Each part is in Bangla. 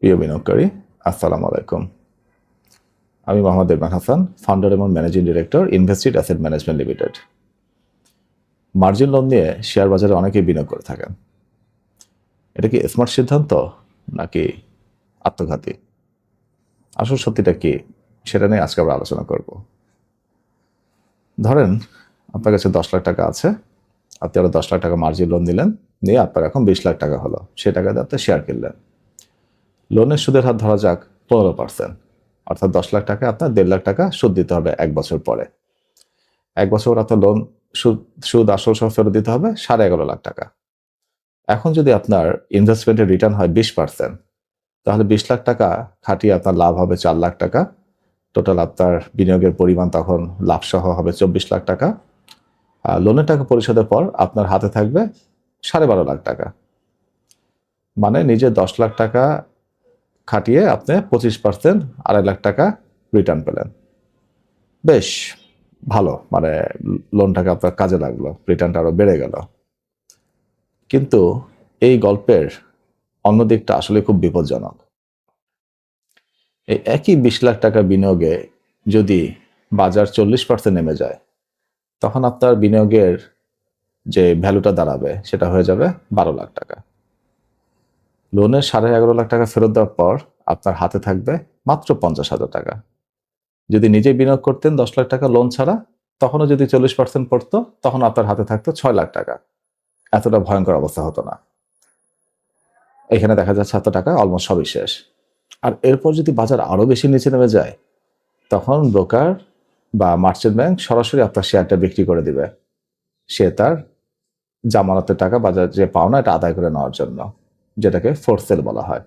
প্রিয় বিনিয়োগকারী, আসসালামু আলাইকুম। আমি মোহাম্মদ ইরফান হাসান, ফাউন্ডার এবং managing director, invested asset management limited. Margin loan নিয়ে শেয়ার বাজারে অনেকেই বিনিয়োগ করে থাকেন। এটা কি স্মার্ট সিদ্ধান্ত নাকি আত্মঘাতী? আসল সত্যিটা কি সেটা নিয়ে আজকে আমরা আলোচনা করব। ধরেন আপনার কাছে 10 লাখ টাকা আছে, আপনি আরো 10 লাখ টাকা মার্জিন লোন নিলেন, নিয়ে আপনার এখন 20 লাখ টাকা হলো, সে টাকা দিয়ে আপনি শেয়ার কিনলেন। লোনের সুদের হার ধরা যাক 15%, অর্থাৎ 10 লাখ টাকা আপনার 1.5 লাখ টাকা সুদ দিতে হবে 1 বছর পরে। 1 বছর আপনার লোন সুদ আসল সহ ফেরত দিতে হবে 11.5 লাখ টাকা। এখন যদি আপনার ইনভেস্টমেন্টের রিটার্ন হয় 20%, তাহলে 20 লাখ টাকা খাটিয়ে আপনার লাভ হবে 4 লাখ টাকা। টোটাল আপনার বিনিয়োগের পরিমাণ তখন লাভ সহ হবে 24 লাখ টাকা। লোনের টাকা পরিশোধের পর আপনার হাতে থাকবে 12.5 লাখ টাকা। মানে নিজে 10 লাখ টাকা খাটিয়ে আপনি 25% 2.5 লাখ টাকা রিটার্ন পেলেন। বেশ ভালো, মানে লোনটাকে আপনার কাজে লাগলো, রিটার্নটা আরো বেড়ে গেল। কিন্তু এই গল্পের অন্য দিকটা আসলে খুব বিপজ্জনক। এই একই 20 লাখ টাকা বিনিয়োগে যদি বাজার 40% নেমে যায়, তখন আপনার বিনিয়োগের যে ভ্যালুটা দাঁড়াবে সেটা হয়ে যাবে 12 লাখ টাকা। লোনের 11.5 লাখ টাকা ফেরত দেওয়ার পর আপনার হাতে থাকবে মাত্র 50,000 টাকা। যদি নিজে বিনিয়োগ করতেন 10 লাখ টাকা লোন ছাড়া, তখনও যদি 40% পড়তো, তখন আপনার হাতে থাকতো 6 লাখ টাকা। এতটা ভয়ঙ্কর অবস্থা হতো না। এখানে দেখা যাচ্ছে এত টাকা অলমোস্ট সবই শেষ। আর এরপর যদি বাজার আরো বেশি নিচে নেমে যায়, তখন ব্রোকার বা মার্চেন্ট ব্যাংক সরাসরি আপনার শেয়ারটা বিক্রি করে দিবে, সে তার জামানতের টাকা বাজার যে পাওনা এটা আদায় করে নেওয়ার জন্য, যেটাকে ফোর্স সেল বলা হয়।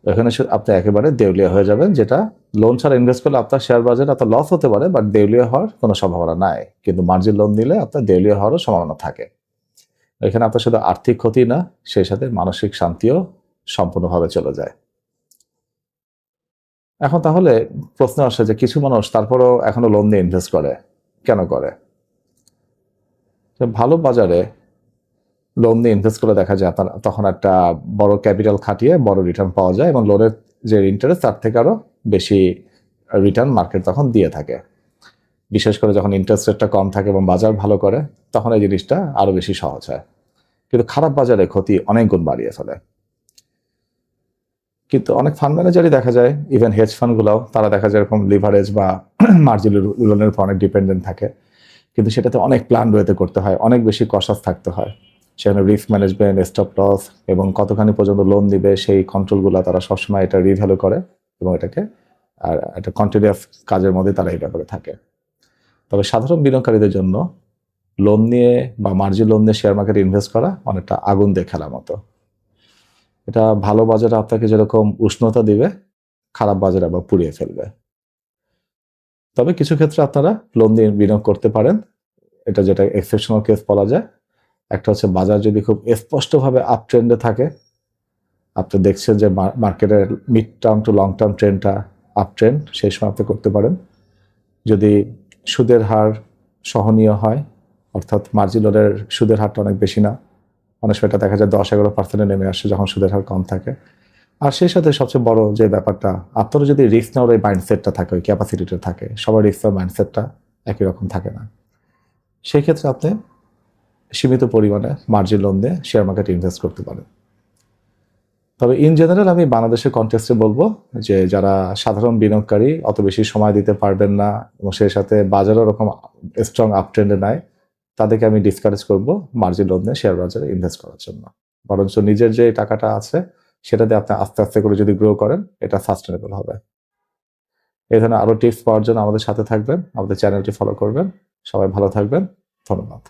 এখানে আপনি একেবারে দেউলিয়া হয়ে যাবেন, যেটা লোন ছাড়া ইনভেস্ট করলে আপনার শেয়ার বাজারে আপনার লস হতে পারে, বাট দেউলিয়া হওয়ার কোনো সম্ভাবনা নাই। কিন্তু মার্জিন লোন নিলে আপনার দেউলিয়া হওয়ারও সম্ভাবনা থাকে। এখানে আপনার শুধু আর্থিক ক্ষতি না, সেই সাথে মানসিক শান্তিও সম্পূর্ণভাবে চলে যায়। এখন তাহলে প্রশ্ন আসে যে কিছু মানুষ তারপরও এখনো লোন নিয়ে ইনভেস্ট করে, কেন করে? ভালো বাজারে লোন নিয়ে ইনভেস্ট করে দেখা যায় আপনার তখন একটা বড় ক্যাপিটাল খাটিয়ে বড় রিটার্ন পাওয়া যায়, এবং লোনের যে ইন্টারেস্ট তার থেকে আরো বেশি রিটার্ন মার্কেট তখন দিয়ে থাকে। বিশেষ করে যখন ইন্টারেস্ট রেটটা কম থাকে এবং বাজার ভালো করে, তখন এই জিনিসটা আরো বেশি সহজ হয়। কিন্তু খারাপ বাজারে ক্ষতি অনেক গুণ বাড়িয়ে ফেলে। কিন্তু অনেক ফান্ড ম্যানেজারই দেখা যায়, ইভেন হেজ ফান্ডগুলোও, তারা দেখা যায় এরকম লিভারেজ বা মার্জিন লোনের উপর অনেক ডিপেন্ডেন্ট থাকে। কিন্তু সেটাতে অনেক প্ল্যান ওয়েতে করতে হয়, অনেক বেশি কশাস থাকতে হয়। সেখানে রিস্ক ম্যানেজমেন্ট, স্টপ লস এবং কতখানি পর্যন্ত লোন দিবে সেই কন্ট্রোলগুলো তারা সবসময় এটা রিভ্যালু করে, এবং এটাকে আর একটা কন্টিনিউয়াস কাজের মধ্যে তারা এই ব্যাপারে থাকে। তবে সাধারণ বিনিয়োগকারীদের জন্য লোন নিয়ে বা মার্জিন লোন নিয়ে শেয়ার মার্কেটে ইনভেস্ট করা অনেকটা আগুন দিয়ে খেলার মতো। এটা ভালো বাজারে আপনাকে যেরকম উষ্ণতা দিবে, খারাপ বাজারে আবার পুড়িয়ে ফেলবে। তবে কিছু ক্ষেত্রে আপনারা লোন দিয়ে বিনিয়োগ করতে পারেন, এটা যেটা এক্সেপশনাল কেস বলা যায়। একটা হচ্ছে বাজার যদি খুব স্পষ্টভাবে আপ ট্রেন্ডে থাকে, আপনি দেখছেন যে মার্কেটের mid term to long term ট্রেন্ডটা আপ ট্রেন্ড, সেই সময় আপনি করতে পারেন। যদি সুদের হার সহনীয় হয়, অর্থাৎ মার্জিন লোনের সুদের হারটা অনেক বেশি না, অনেক সময় এটা দেখা যায় 10-11% নেমে আসে যখন সুদের হার কম থাকে। আর সেই সাথে সবচেয়ে বড় যে ব্যাপারটা, আপনারও যদি রিস্ক নেওয়ার ওই মাইন্ডসেটটা থাকে, ওই ক্যাপাসিটিটা থাকে, সবার রিস্ক নেওয়ার মাইন্ডসেটটা একই রকম থাকে না, সেই ক্ষেত্রে আপনি সীমিত পরিমাণে মার্জিন লোন দিয়ে শেয়ার মার্কেটে ইনভেস্ট করতে পারেন। তবে ইন জেনারেল আমি বাংলাদেশের কনটেক্সটে বলবো যে যারা সাধারণ বিনিয়োগকারী অত বেশি সময় দিতে পারবেন না, এবং সেই সাথে বাজারও ওরকম স্ট্রং আপ ট্রেন্ডে নাই, তাদেরকে আমি ডিসকারেজ করবো মার্জিন লোন দিয়ে শেয়ার বাজারে ইনভেস্ট করার জন্য। বরঞ্চ নিজের যে টাকাটা আছে সেটাতে আপনি আস্তে আস্তে করে যদি গ্রো করেন, এটা সাস্টেনেবল হবে। এই ধরনের আরো টিপস পাওয়ার জন্য আমাদের সাথে থাকবেন, আমাদের চ্যানেলটি ফলো করবেন। সবাই ভালো থাকবেন, ধন্যবাদ।